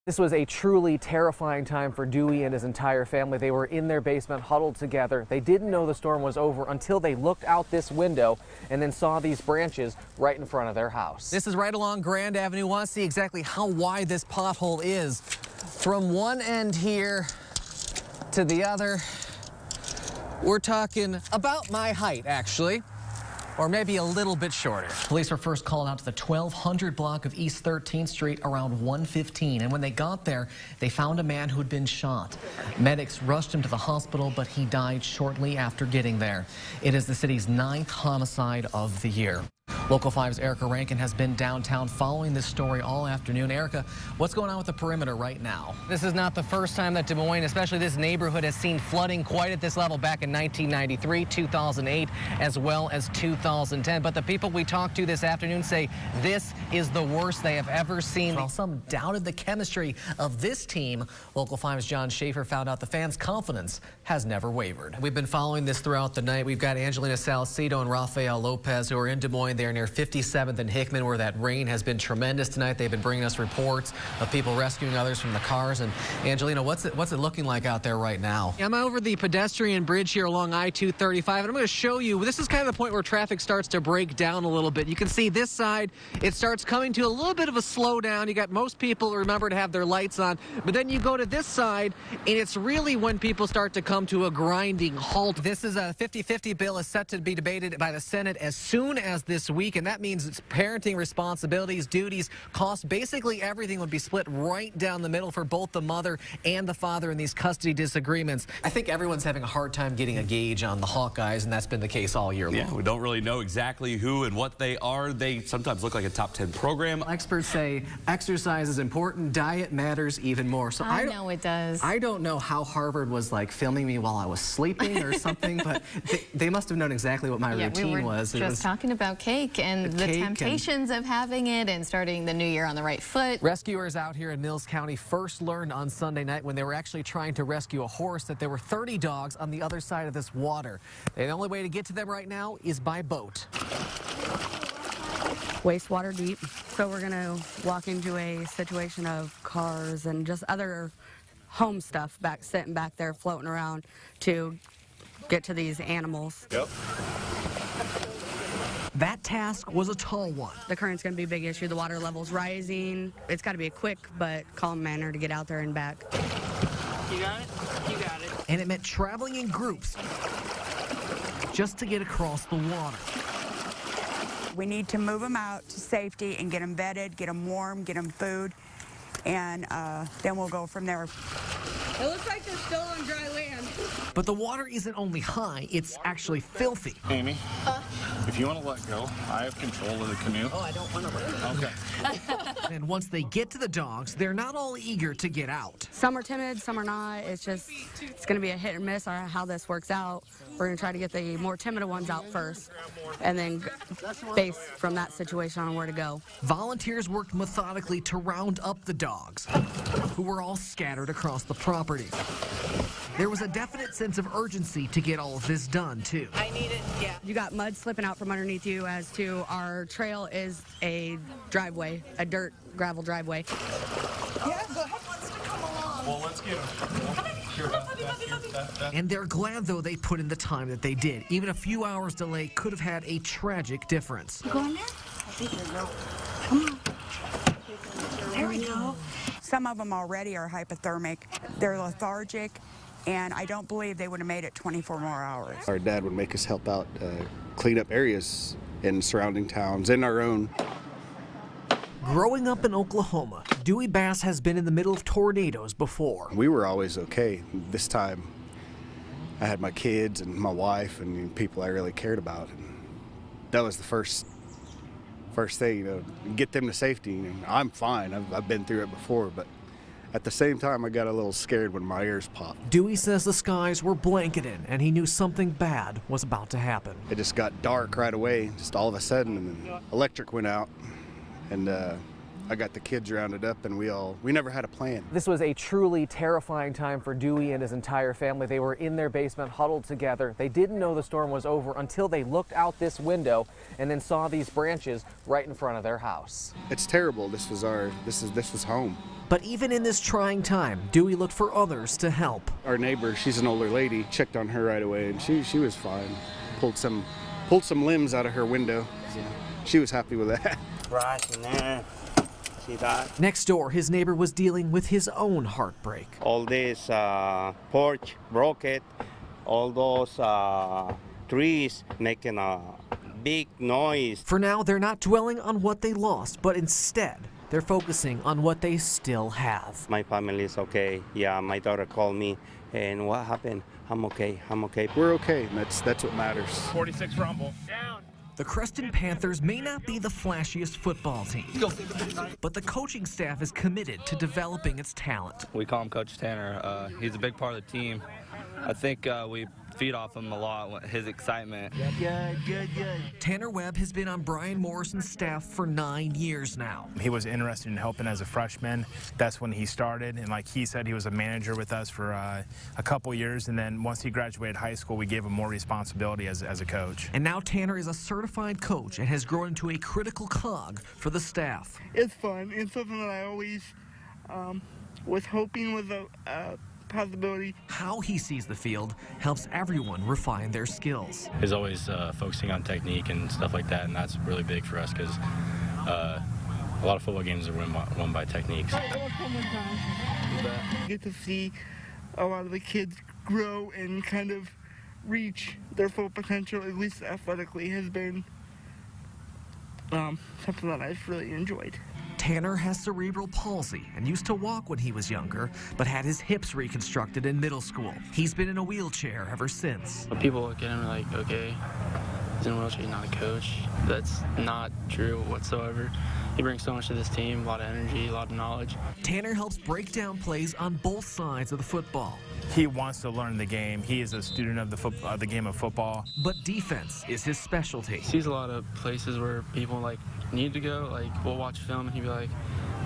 This was a truly terrifying time for Dewey and his entire family. They were in their basement, huddled together. They didn't know the storm was over until they looked out this window and then saw these branches right in front of their house. This is right along Grand Avenue. Want to see exactly how wide this pothole is. From one end here to the other, we're talking about my height, actually. Or maybe a little bit shorter. Police were first called out to the 1200 block of East 13th Street around 1:15, and when they got there, they found a man who had been shot. Medics rushed him to the hospital, but he died shortly after getting there. It is the city's 9th homicide of the year. Local 5's Erica Rankin has been downtown following this story all afternoon. Erica, what's going on with the perimeter right now? This is not the first time that Des Moines, especially this neighborhood, has seen flooding quite at this level back in 1993, 2008, as well as 2010. But the people we talked to this afternoon say this is the worst they have ever seen. While some doubted the chemistry of this team, Local 5's John Schaefer found out the fans' confidence has never wavered. We've been following this throughout the night. We've got Angelina Salcido and Rafael Lopez who are in Des Moines. They're near 57th and Hickman, where that rain has been tremendous tonight. They've been bringing us reports of people rescuing others from the cars. And Angelina, what's it looking like out there right now? I'm over the pedestrian bridge here along I-235, and I'm going to show you. This is kind of the point where traffic starts to break down a little bit. You can see this side, it starts coming to a little bit of a slowdown. You got most people remember to have their lights on, but then you go to this side, and it's really when people start to come to a grinding halt. This is a 50-50 bill is set to be debated by the Senate as soon as this week, and that means it's parenting responsibilities, duties, costs, basically everything would be split right down the middle for both the mother and the father in these custody disagreements. I think everyone's having a hard time getting a gauge on the Hawkeyes, and that's been the case all year long. Yeah, we don't really know exactly who and what they are. They sometimes look like a top 10 program. Experts say exercise is important, diet matters even more. So I know it does. I don't know how Harvard was like filming me while I was sleeping or something, but they must have known exactly what my routine was. We were just talking about cake and the temptations of having it and starting the new year on the right foot. Rescuers out here in Mills County first learned on Sunday night when they were actually trying to rescue a horse that there were 30 dogs on the other side of this water. The only way to get to them right now is by boat. Wastewater deep. So we're going to walk into a situation of cars and just other home stuff sitting back there floating around to get to these animals. Yep. That task was a tall one. The current's going to be a big issue. The water level's rising. It's got to be a quick but calm manner to get out there and back. You got it? You got it. And it meant traveling in groups just to get across the water. We need to move them out to safety and get them bedded, get them warm, get them food, and then we'll go from there. It looks like they're still on dry land. But the water isn't only high, it's actually filthy. Amy, if you want to let go, I have control of the canoe. Oh, I don't want to let go. Okay. And once they get to the dogs, they're not all eager to get out. Some are timid, some are not. It's going to be a hit or miss on how this works out. We're going to try to get the more timid ones out first and then base from that situation on where to go. Volunteers worked methodically to round up the dogs, who were all scattered across the property. There was a definite sense of urgency to get all of this done, too. I need it, yeah. You got mud slipping out from underneath you as to our trail is a driveway, a dirt gravel driveway. Yeah, go ahead, wants to come along. Well, let's get them. And they're glad, though, they put in the time that they did. Even a few hours delay could have had a tragic difference. Go in there? I think there's no. Come on. There we go. Some of them already are hypothermic. They're lethargic, and I don't believe they would have made it 24 more hours. Our dad would make us help out clean up areas in surrounding towns and our own. Growing up in Oklahoma, Dewey Bass has been in the middle of tornadoes before. We were always okay. This time, I had my kids and my wife and people I really cared about. And that was the first thing, get them to safety. And I'm fine. I've been through it before, but at the same time, I got a little scared when my ears popped. Dewey says the skies were blanketed, and he knew something bad was about to happen. It just got dark right away, just all of a sudden, and then electric went out. And I got the kids rounded up, and we never had a plan. This was a truly terrifying time for Dewey and his entire family. They were in their basement huddled together. They didn't know the storm was over until they looked out this window and then saw these branches right in front of their house. It's terrible. This was home. But even in this trying time, Dewey looked for others to help. Our neighbor, she's an older lady, checked on her right away, and she was fine. Pulled some limbs out of her window. So she was happy with that. Right in there. See that? Next door, his neighbor was dealing with his own heartbreak. All this porch broke it. All those trees making a big noise. For now, they're not dwelling on what they lost, but instead, they're focusing on what they still have. My family is okay. Yeah, my daughter called me, and what happened? I'm okay. I'm okay. We're okay, and that's what matters. 46 rumble. Down. The Creston Panthers may not be the flashiest football team, but the coaching staff is committed to developing its talent. We call him Coach Tanner. He's a big part of the team. I think we feed off him a lot, his excitement. Good. Tanner Webb has been on Brian Morrison's staff for 9 years now. He was interested in helping as a freshman. That's when he started, and like he said, he was a manager with us for a couple years, and then once he graduated high school, we gave him more responsibility as a coach. And now Tanner is a certified coach and has grown into a critical cog for the staff. It's fun. It's something that I always was hoping was a possibility. How he sees the field helps everyone refine their skills. He's always focusing on technique and stuff like that, and that's really big for us because a lot of football games are won by techniques. Get to see a lot of the kids grow and kind of reach their full potential, at least athletically, has been something that I've really enjoyed. Tanner has cerebral palsy and used to walk when he was younger, but had his hips reconstructed in middle school. He's been in a wheelchair ever since. People look at him like, okay, he's in a wheelchair, he's not a coach. That's not true whatsoever. He brings so much to this team, a lot of energy, a lot of knowledge. Tanner helps break down plays on both sides of the football. He wants to learn the game. He is a student of the game of football. But defense is his specialty. He sees a lot of places where people need to go. We'll watch film and he'll be like,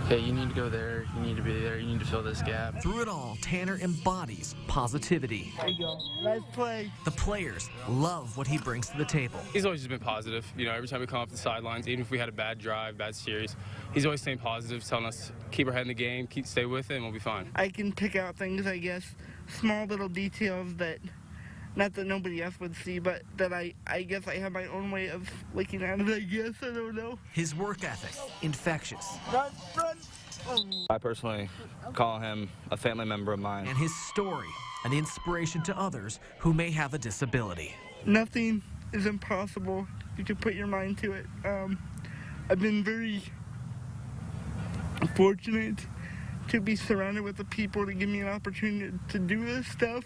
okay, you need to go there, you need to be there, you need to fill this gap. Through it all, Tanner embodies positivity. There you go. Nice play. The players love what he brings to the table. He's always just been positive. You know, every time we come off the sidelines, even if we had a bad drive, bad series, he's always staying positive, telling us keep our head in the game, stay with it, and we'll be fine. I can pick out things, I guess, small little details that, not that nobody else would see, but that I guess I have my own way of looking at it, I guess. I don't know. His work ethic, infectious. Run. I personally call him a family member of mine. And his story, an inspiration to others who may have a disability. Nothing is impossible. You can put your mind to it. I've been very fortunate to be surrounded with the people to give me an opportunity to do this stuff.